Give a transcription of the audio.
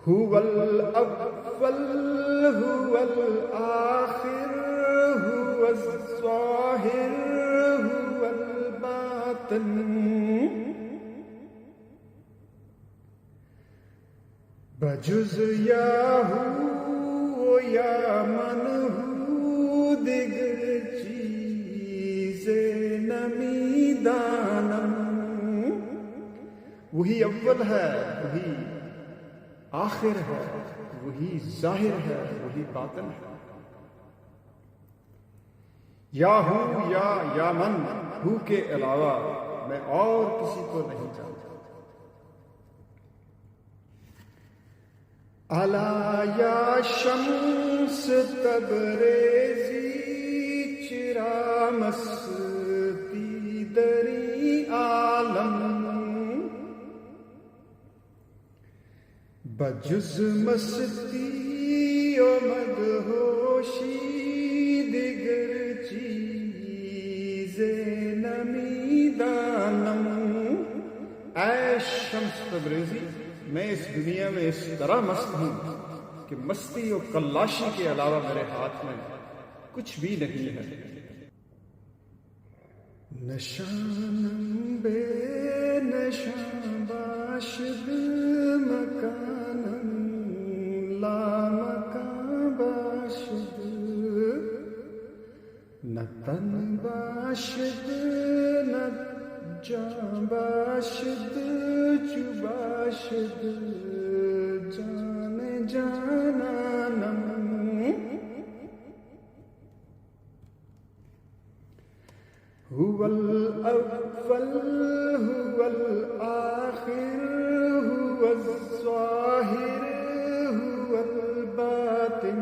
هو الأول هو الآخر هو الظاهر هو الباطن بجز یا ہو یا من ہو دیگر چیز نمی دانم. وہی اول ہے، وہی آخر ہے، وہی ظاہر ہے، وہی باطن ہے. یا ہوں یا من ہو کے علاوہ میں اور کسی کو نہیں جانتا. الا یا شمس تبریزی چرا مستی دری عالم بجز مستی و مدہوشی دیگر چیز نمی دانم. اے شمس تبریزی، میں اس دنیا میں اس طرح مست ہوں کہ مستی و کلاشی کے علاوہ میرے ہاتھ میں کچھ بھی نہیں ہے. نشانم بے نشان باشد مکانم لا مکان باشد نہ تن باشد نہ جان باشد چو باشد جان جانانم. هو الأول هو الآخر هو الظاهر هو الباطن